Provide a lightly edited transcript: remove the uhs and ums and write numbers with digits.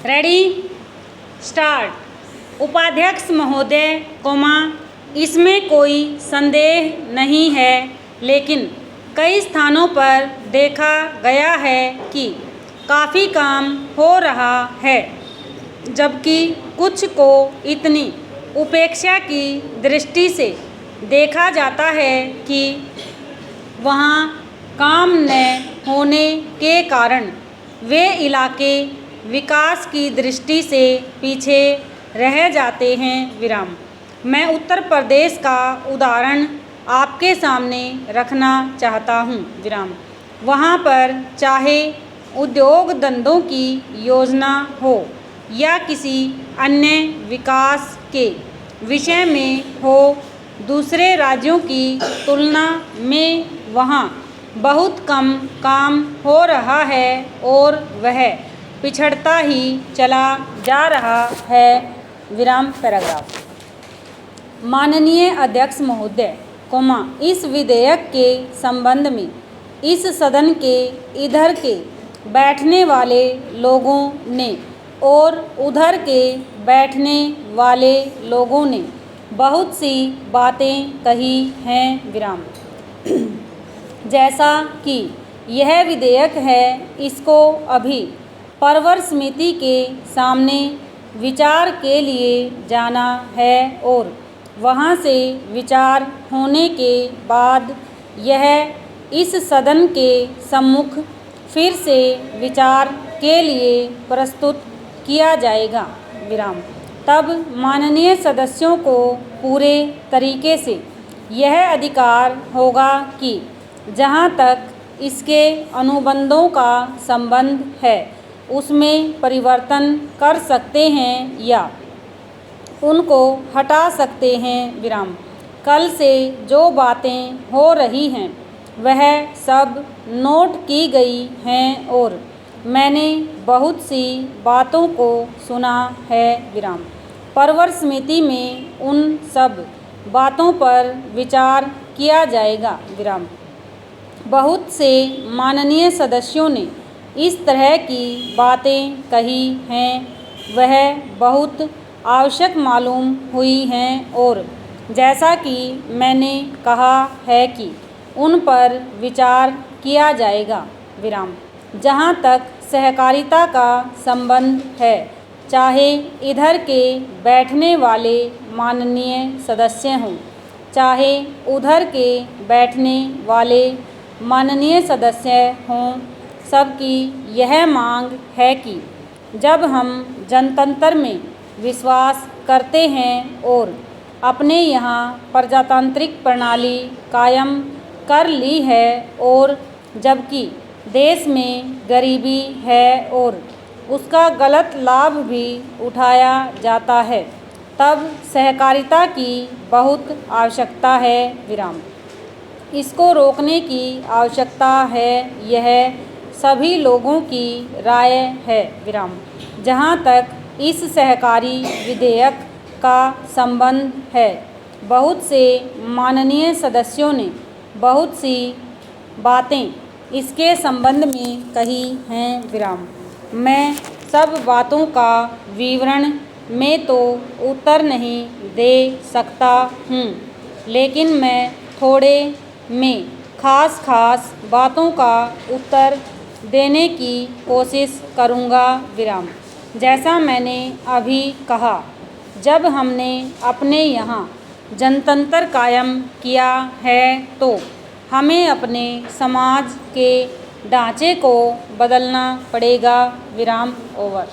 Ready start. उपाध्यक्ष महोदय, इसमें कोई संदेह नहीं है, लेकिन कई स्थानों पर देखा गया है कि काफ़ी काम हो रहा है, जबकि कुछ को इतनी उपेक्षा की दृष्टि से देखा जाता है कि वहाँ काम न होने के कारण वे इलाके विकास की दृष्टि से पीछे रह जाते हैं। मैं उत्तर प्रदेश का उदाहरण आपके सामने रखना चाहता हूँ। वहाँ पर चाहे उद्योग धंधों की योजना हो या किसी अन्य विकास के विषय में हो, दूसरे राज्यों की तुलना में वहाँ बहुत कम काम हो रहा है और वह पिछड़ता ही चला जा रहा है। पैराग्राफ। माननीय अध्यक्ष महोदय, इस विधेयक के संबंध में इस सदन के इधर के बैठने वाले लोगों ने और उधर के बैठने वाले लोगों ने बहुत सी बातें कही हैं। जैसा कि यह विधेयक है, इसको अभी परवर समिति के सामने विचार के लिए जाना है और वहाँ से विचार होने के बाद यह इस सदन के सम्मुख फिर से विचार के लिए प्रस्तुत किया जाएगा। तब माननीय सदस्यों को पूरे तरीके से यह अधिकार होगा कि जहाँ तक इसके अनुबंधों का संबंध है उसमें परिवर्तन कर सकते हैं या उनको हटा सकते हैं। कल से जो बातें हो रही हैं वह सब नोट की गई हैं और मैंने बहुत सी बातों को सुना है। परवर समिति में उन सब बातों पर विचार किया जाएगा। बहुत से माननीय सदस्यों ने इस तरह की बातें कही हैं, वह बहुत आवश्यक मालूम हुई हैं और जैसा कि मैंने कहा है कि उन पर विचार किया जाएगा। जहाँ तक सहकारिता का संबंध है, चाहे इधर के बैठने वाले माननीय सदस्य हों, चाहे उधर के बैठने वाले माननीय सदस्य हों, सबकी यह मांग है कि जब हम जनतंत्र में विश्वास करते हैं और अपने यहाँ प्रजातांत्रिक प्रणाली कायम कर ली है और जबकि देश में गरीबी है और उसका गलत लाभ भी उठाया जाता है, तब सहकारिता की बहुत आवश्यकता है। इसको रोकने की आवश्यकता है, यह सभी लोगों की राय है। जहाँ तक इस सहकारी विधेयक का संबंध है, बहुत से माननीय सदस्यों ने बहुत सी बातें इसके संबंध में कही हैं। मैं सब बातों का विवरण में तो उत्तर नहीं दे सकता हूँ, लेकिन मैं थोड़े में खास बातों का उत्तर देने की कोशिश करूँगा। जैसा मैंने अभी कहा, जब हमने अपने यहाँ जनतंत्र कायम किया है तो हमें अपने समाज के ढांचे को बदलना पड़ेगा। ओवर।